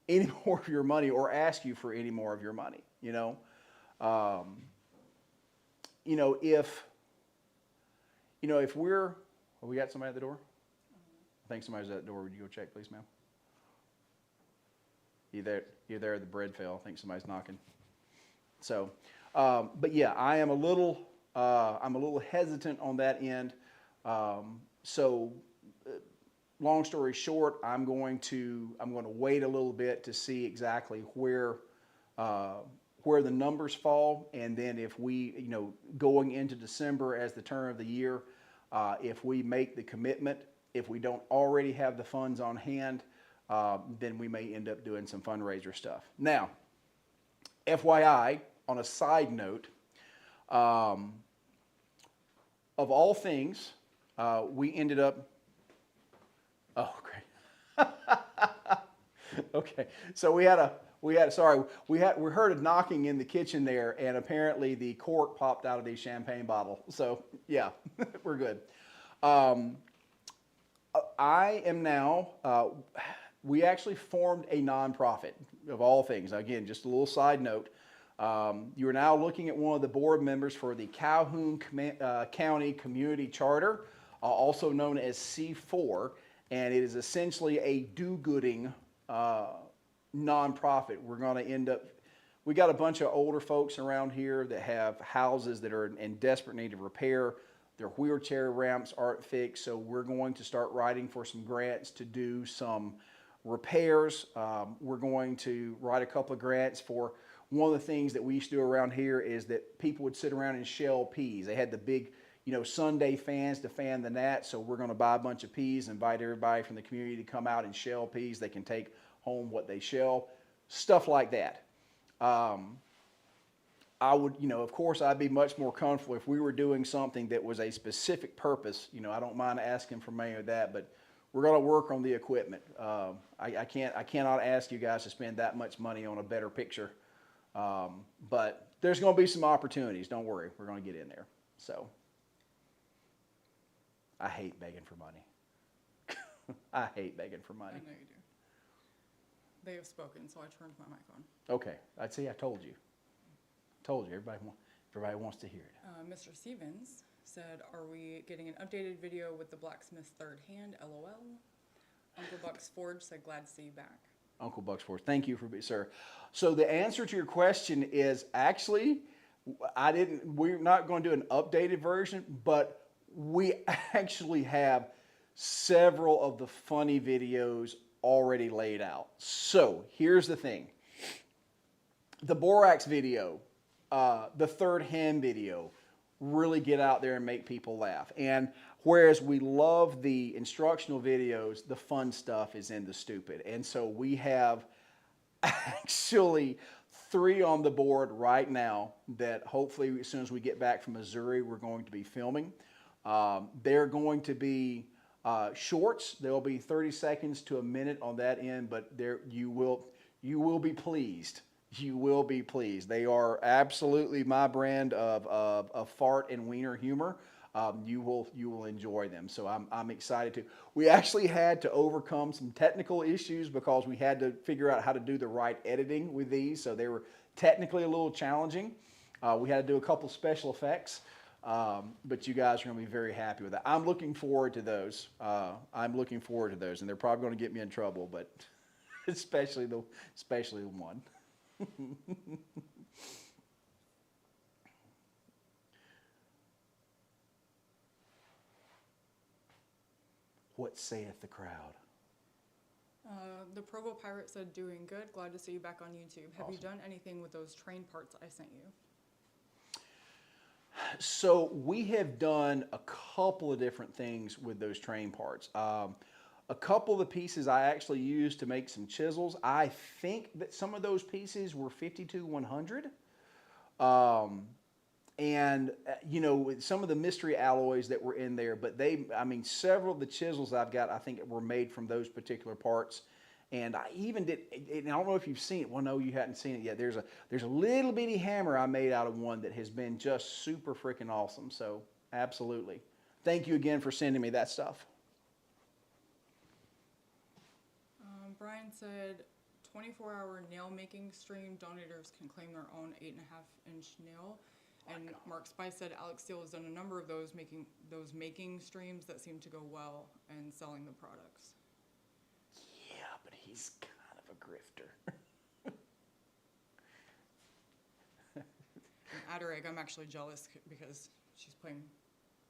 any more of your money or ask you for any more of your money. You know, if we got somebody at the door? I think somebody's at the door. Would you go check, please, ma'am? You're there at the bread fell. I think somebody's knocking. So, but yeah, I'm a little hesitant on that end. Long story short, I'm going to wait a little bit to see exactly where the numbers fall, and then if we, you know, going into December as the turn of the year, if we make the commitment, if we don't already have the funds on hand, then we may end up doing some fundraiser stuff. Now, FYI, on a side note, of all things, we ended up Oh, great. Okay, so we heard a knocking in the kitchen there, and apparently the cork popped out of the champagne bottle. So yeah, we're good. Um, I am now, we actually formed a nonprofit of all things. Again, just a little side note. You are now looking at one of the board members for the Calhoun County Community Charter, also known as C4, and it is essentially a do-gooding nonprofit. We're going to end up, we got a bunch of older folks around here that have houses that are in desperate need of repair. Their wheelchair ramps aren't fixed, so we're going to start writing for some grants to do some repairs. We're going to write a couple of grants for one of the things that we used to do around here is that people would sit around and shell peas. They had the big, Sunday fans to fan the gnats, so we're going to buy a bunch of peas, invite everybody from the community to come out and shell peas. They can take home what they shell, stuff like that. I would, of course, I'd be much more comfortable if we were doing something that was a specific purpose. I don't mind asking for money of that, but we're going to work on the equipment. I cannot ask you guys to spend that much money on a better picture. But there's going to be some opportunities. Don't worry, we're going to get in there. So I hate begging for money. I hate begging for money. I know you do. They have spoken, so I turned my mic on. Okay, I see. I told you. Everybody wants to hear it. Mr. Stevens said, "Are we getting an updated video with the blacksmith's third hand? LOL." Uncle Buck's Forge said, "Glad to see you back." Uncle Buck's Forge, thank you sir. So the answer to your question is actually, we're not going to do an updated version, but we actually have several of the funny videos already laid out. So here's the thing. The borax video, the third hand video, really get out there and make people laugh. And whereas we love the instructional videos, the fun stuff is in the stupid. And so we have actually 3 on the board right now that hopefully as soon as we get back from Missouri, we're going to be filming. They're going to be shorts. They'll be 30 seconds to a minute on that end, but you will be pleased. You will be pleased. They are absolutely my brand of fart and wiener humor. You will enjoy them. So I'm excited to. We actually had to overcome some technical issues because we had to figure out how to do the right editing with these. So they were technically a little challenging. We had to do a couple special effects, but you guys are going to be very happy with that. I'm looking forward to those. And they're probably going to get me in trouble, but especially the one. What saith the crowd? The Provo Pirate said, "Doing good. Glad to see you back on YouTube. Have you done anything with those train parts I sent you?" So we have done a couple of different things with those train parts. A couple of the pieces I actually used to make some chisels. I think that some of those pieces were 52-100. And, some of the mystery alloys that were in there, but several of the chisels I've got, I think were made from those particular parts. And I even did, and I don't know if you've seen it. Well, no, you hadn't seen it yet. There's a little bitty hammer I made out of one that has been just super freaking awesome. So absolutely. Thank you again for sending me that stuff. Brian said, 24-hour nail making stream. Donators can claim their own 8.5-inch nail. And Mark Spice said Alex Steele has done a number of those making streams that seem to go well and selling the products. Yeah, but he's kind of a grifter. And Addereg, I'm actually jealous because she's playing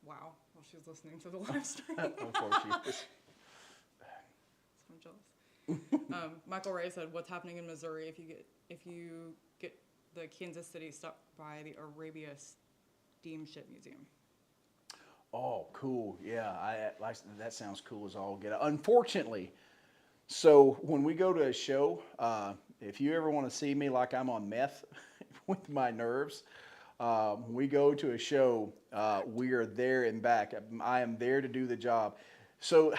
WoW while she's listening to the live stream. Of course she is. So I'm jealous. Michael Ray said, "What's happening in Missouri if you get the Kansas City stuck by the Arabia Steamship Museum?" Oh, cool. Yeah, that sounds cool as all get out. Unfortunately, so when we go to a show, if you ever want to see me like I'm on meth with my nerves, when we go to a show, we are there and back. I am there to do the job. So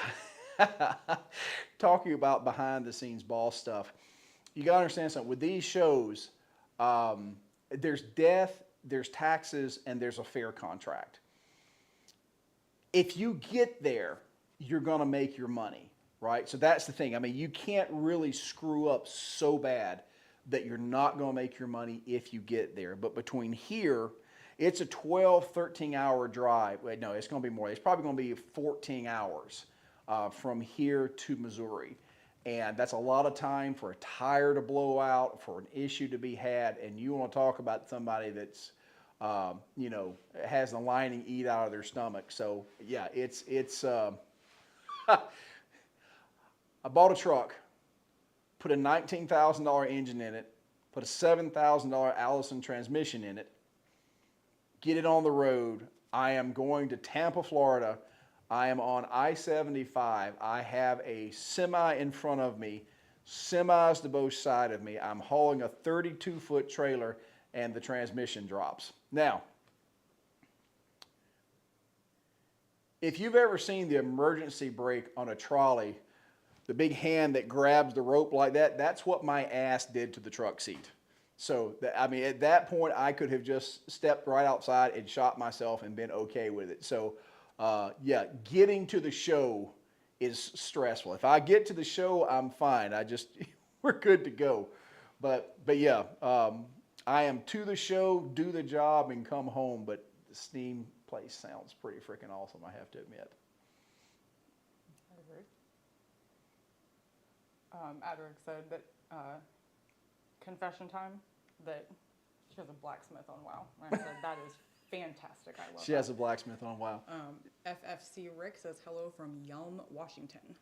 Talking about behind the scenes boss stuff, you got to understand something. With these shows, there's death, there's taxes, and there's a fair contract. If you get there, you're going to make your money, right? So that's the thing. I mean, you can't really screw up so bad that you're not going to make your money if you get there. But between here, it's a 12, 13-hour drive. Wait, no, it's going to be more. It's probably going to be 14 hours from here to Missouri. And that's a lot of time for a tire to blow out, for an issue to be had. And you want to talk about somebody that's, you know, has the lining eat out of their stomach. So, yeah, I bought a truck, put a $19,000 engine in it, put a $7,000 Allison transmission in it, get it on the road. I am going to Tampa, Florida. I am on I-75. I have a semi in front of me, semis to both sides of me. I'm hauling a 32-foot trailer, and the transmission drops. Now, if you've ever seen the emergency brake on a trolley, the big hand that grabs the rope like that, that's what my ass did to the truck seat. So, I mean, at that point, I could have just stepped right outside and shot myself and been okay with it. So, yeah, getting to the show is stressful. If I get to the show, I'm fine. We're good to go. But yeah, I am to the show, do the job, and come home. But the steam place sounds pretty freaking awesome, I have to admit. I agree. Adric said that, confession time, that she has a blacksmith on WoW. And I said, that is fantastic. I love She that. has a blacksmith on WoW. FFC Rick says hello from Yelm, Washington.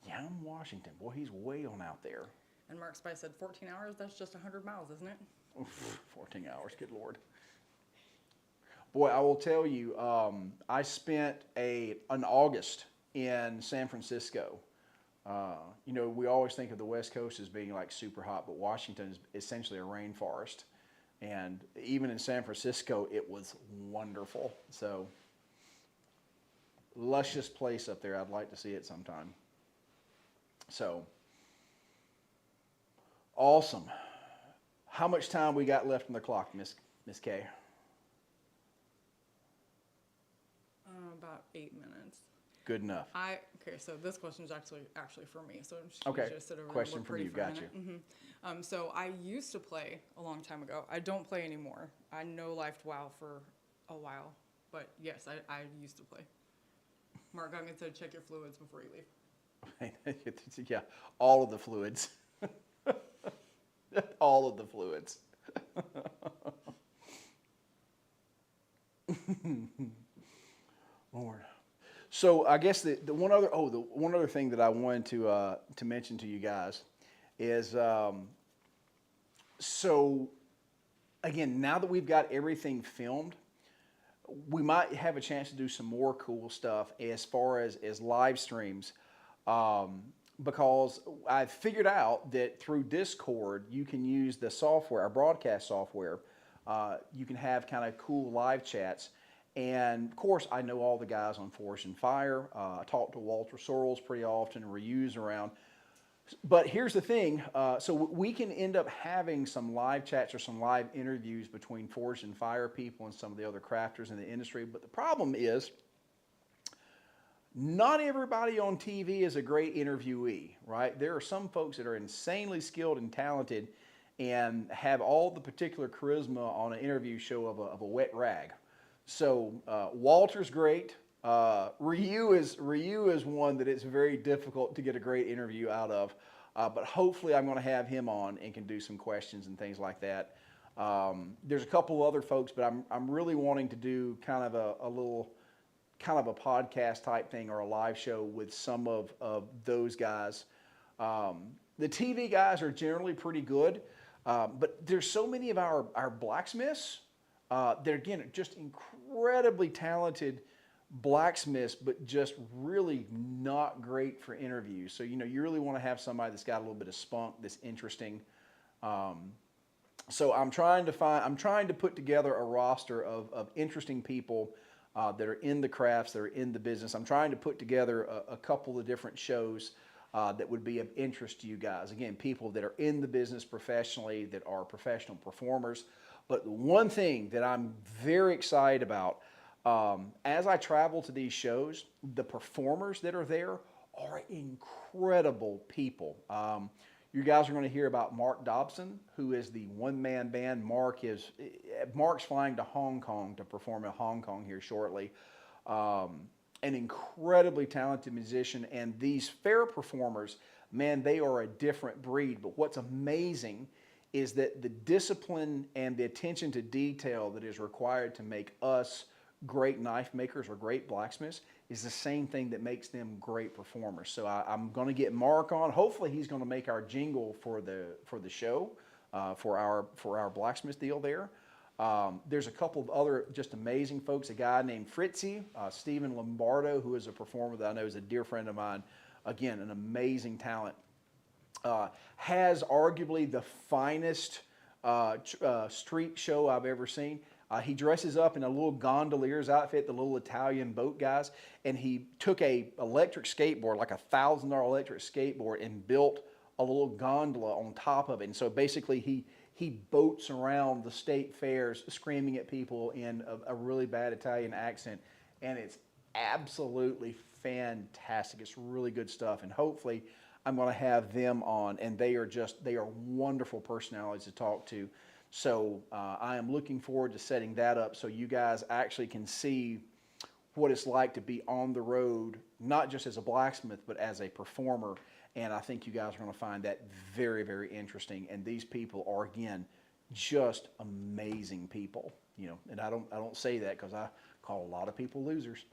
Yelm, Washington. Boy, he's way on out there. And Mark Spice said 14 hours, that's just 100 miles, isn't it? Oof, 14 hours, good Lord. Boy, I will tell you, I spent an August in San Francisco. You know, we always think of the West Coast as being like super hot, but Washington is essentially a rainforest. And even in San Francisco, it was wonderful. So, luscious place up there. I'd like to see it sometime. So, awesome. How much time we got left on the clock, Miss Kay? About 8 minutes. Good enough. Okay, so this question is actually for me. So Okay. just sit over Question and look from pretty you. for a Got minute. So I used to play a long time ago. I don't play anymore. I no-lifed WoW for a while, but yes, I used to play. Mark Gungan said, check your fluids before you leave. Yeah, all of the fluids. All of the fluids. Lord. So I guess the one other thing that I wanted to mention to you guys is so again, now that we've got everything filmed, we might have a chance to do some more cool stuff as far as live streams, because I figured out that through Discord you can use the software, our broadcast software. You can have kind of cool live chats. And of course, I know all the guys on Forest and Fire. I talk to Walter Sorrells pretty often, Ryu's around. But here's the thing, so we can end up having some live chats or some live interviews between Forge and Fire people and some of the other crafters in the industry. But the problem is, not everybody on TV is a great interviewee, right? There are some folks that are insanely skilled and talented and have all the particular charisma on an interview show of a wet rag. So Walter's great. Ryu is one that it's very difficult to get a great interview out of, but hopefully I'm going to have him on and can do some questions and things like that. There's a couple other folks, but I'm really wanting to do kind of a little kind of a podcast type thing or a live show with some of those guys. The TV guys are generally pretty good, but there's so many of our blacksmiths. They're, again, just incredibly talented blacksmiths, but just really not great for interviews. So, you really want to have somebody that's got a little bit of spunk, that's interesting. So I'm trying to put together a roster of interesting people that are in the crafts, that are in the business. I'm trying to put together a couple of different shows that would be of interest to you guys. Again, people that are in the business professionally, that are professional performers. But the one thing that I'm very excited about, as I travel to these shows, the performers that are there are incredible people. You guys are going to hear about Mark Dobson, who is the one-man band. Mark's flying to Hong Kong to perform in Hong Kong here shortly. An incredibly talented musician, and these fair performers, man, they are a different breed. But what's amazing is that the discipline and the attention to detail that is required to make us great knife makers or great blacksmiths is the same thing that makes them great performers. So I'm going to get Mark on. Hopefully he's going to make our jingle for the show, for our blacksmith deal there. There's a couple of other just amazing folks. A guy named Fritzy, Stephen Lombardo, who is a performer that I know is a dear friend of mine. Again, an amazing talent. Has arguably the finest street show I've ever seen. He dresses up in a little gondolier's outfit, the little Italian boat guys, and he took a electric skateboard, like $1,000 electric skateboard, and built a little gondola on top of it. And so basically he boats around the state fairs screaming at people in a really bad Italian accent, and it's absolutely fantastic. It's really good stuff, and hopefully I'm going to have them on, and they are wonderful personalities to talk to. So I am looking forward to setting that up so you guys actually can see what it's like to be on the road, not just as a blacksmith, but as a performer. And I think you guys are going to find that very, very interesting. And these people are, again, just amazing people. You know, and I don't say that because I call a lot of people losers,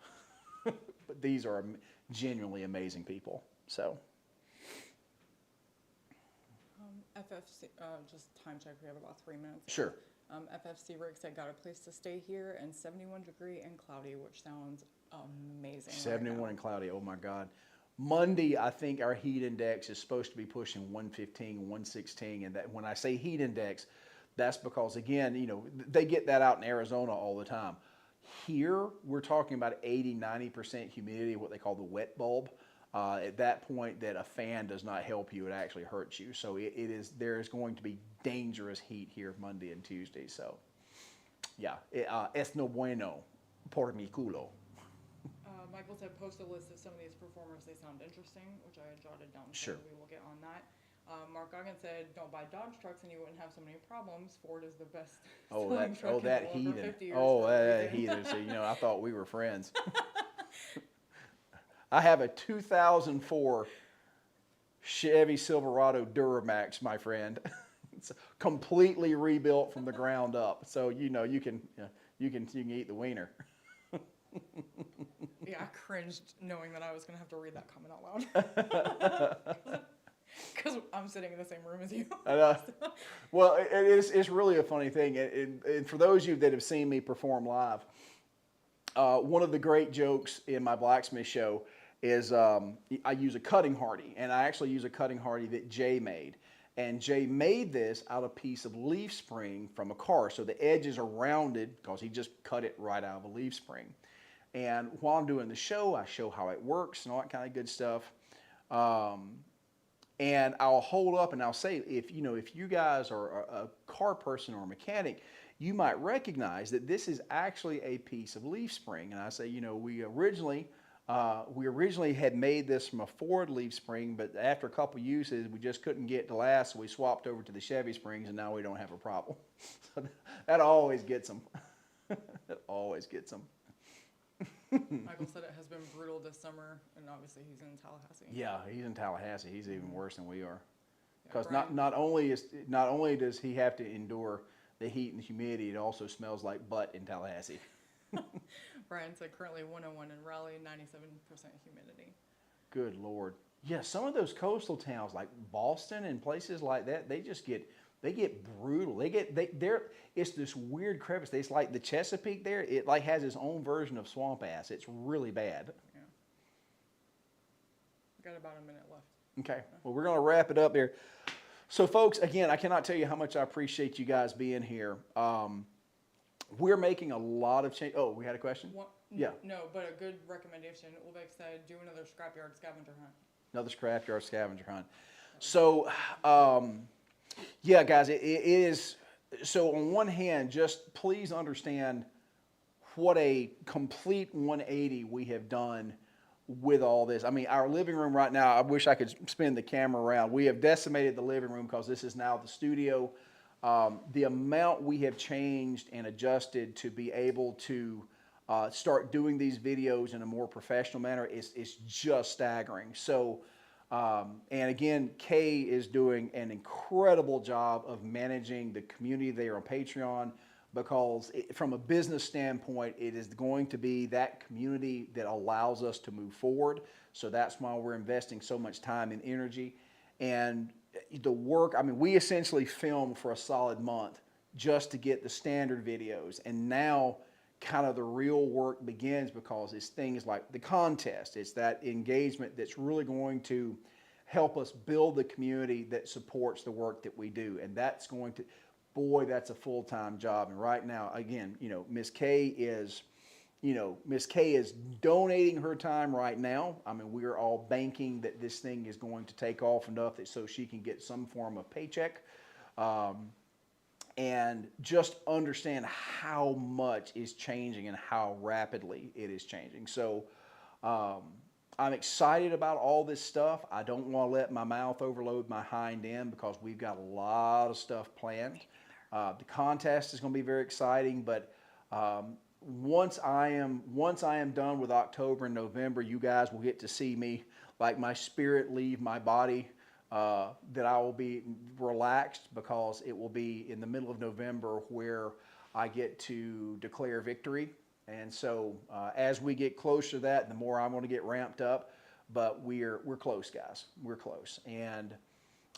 but these are genuinely amazing people. So. FFC, just time check, we have about 3 minutes. Sure. FFC Rick said got a place to stay here, and 71 degree and cloudy, which sounds amazing. 71 right and cloudy, oh my God. Monday, I think our heat index is supposed to be pushing 115, 116, and that when I say heat index, that's because, again, you know, they get that out in Arizona all the time. Here, we're talking about 80, 90% humidity, what they call the wet bulb. At that point, that a fan does not help you, it actually hurts you. So there is going to be dangerous heat here Monday and Tuesday. So, yeah, es no bueno por mi culo. Michael said post a list of some of these performers. They sound interesting, which I had jotted down. Sure. So we will get on that. Mark Goggins said, don't buy Dodge trucks and you wouldn't have so many problems. Ford is the best selling truck that in the world for heathen. 50 years. Oh, that heathen. So, you know, I thought we were friends. I have a 2004 Chevy Silverado Duramax, my friend. It's completely rebuilt from the ground up. So, you know, you can eat the wiener. Yeah, I cringed knowing that I was going to have to read that comment out loud. Because I'm sitting in the same room as you. Well, it's really a funny thing. And for those of you that have seen me perform live, one of the great jokes in my blacksmith show is I use a cutting hardy. And I actually use a cutting hardy that Jay made. And Jay made this out of a piece of leaf spring from a car. So the edges are rounded because he just cut it right out of a leaf spring. And while I'm doing the show, I show how it works and all that kind of good stuff. And I'll hold up and I'll say, if you guys are a car person or a mechanic, you might recognize that this is actually a piece of leaf spring. And I say, you know, we originally had made this from a Ford leaf spring, but after a couple uses, we just couldn't get it to last, so we swapped over to the Chevy springs, and now we don't have a problem. So that always gets them. That always gets them. Michael said it has been brutal this summer, and obviously he's in Tallahassee. Yeah, he's in Tallahassee. He's even worse than we are. Yeah, Because not only does he have to endure the heat and humidity, it also smells like butt in Tallahassee. Brian said currently 101 in Raleigh, 97% humidity. Good Lord. Yeah, some of those coastal towns like Boston and places like that, they get brutal. It's this weird crevice. It's like the Chesapeake there. It like has its own version of swamp ass. It's really bad. Yeah. We've got about a minute left. Okay. Well, we're going to wrap it up here. So, folks, again, I cannot tell you how much I appreciate you guys being here. We're making a lot of change. Oh, we had a question? Yeah. No, but a good recommendation. Ulbeck said do another scrapyard scavenger hunt. Another scrapyard scavenger hunt. So, yeah, guys, it is. So on one hand, just please understand what a complete 180 we have done with all this. I mean, our living room right now, I wish I could spin the camera around. We have decimated the living room because this is now the studio. The amount we have changed and adjusted to be able to start doing these videos in a more professional manner is just staggering. So, and again, Kay is doing an incredible job of managing the community there on Patreon, because from a business standpoint, it is going to be that community that allows us to move forward. So that's why we're investing so much time and energy. And the work, I mean, we essentially filmed for a solid month just to get the standard videos. And now kind of the real work begins, because it's things like the contest. It's that engagement that's really going to help us build the community that supports the work that we do. And that's going to, boy, that's a full-time job. And right now, again, you know, Miss Kay is donating her time right now. I mean, we are all banking that this thing is going to take off enough that so she can get some form of paycheck. And just understand how much is changing and how rapidly it is changing. So I'm excited about all this stuff. I don't want to let my mouth overload my hind end, because we've got a lot of stuff planned. The contest is going to be very exciting, but once I am done with October and November, you guys will get to see me, like my spirit leave my body. That I will be relaxed, because it will be in the middle of November where I get to declare victory. And so as we get closer to that, the more I'm going to get ramped up. But we're close, guys. We're close. And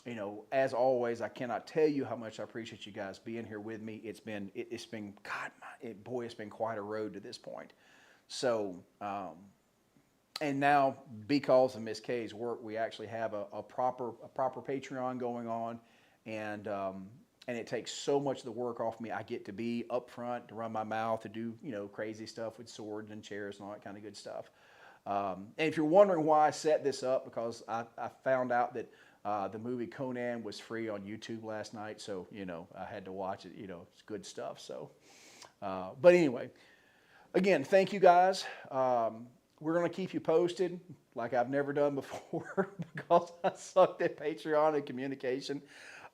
you know, as always, I cannot tell you how much I appreciate you guys being here with me. It's been boy, it's been quite a road to this point. So. And now, because of Miss Kay's work, we actually have a proper Patreon going on, and it takes so much of the work off me. I get to be up front, to run my mouth, to do, you know, crazy stuff with swords and chairs and all that kind of good stuff. And if you're wondering why I set this up, because I found out that the movie Conan was free on YouTube last night, so you know I had to watch it. You know, it's good stuff. So, but anyway, again, thank you guys. We're going to keep you posted like I've never done before, because I sucked at Patreon and communication.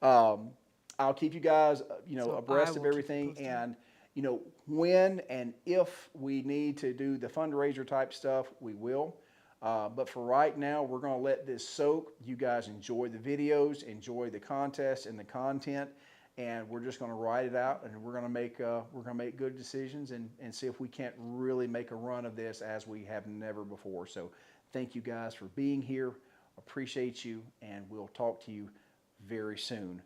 I'll keep you guys, you know, abreast of everything. And, you know, when and if we need to do the fundraiser type stuff, we will. But for right now, we're going to let this soak. You guys enjoy the videos, enjoy the contest and the content. And we're just going to ride it out, and we're going to make good decisions and see if we can't really make a run of this as we have never before. So thank you guys for being here. Appreciate you, and we'll talk to you very soon.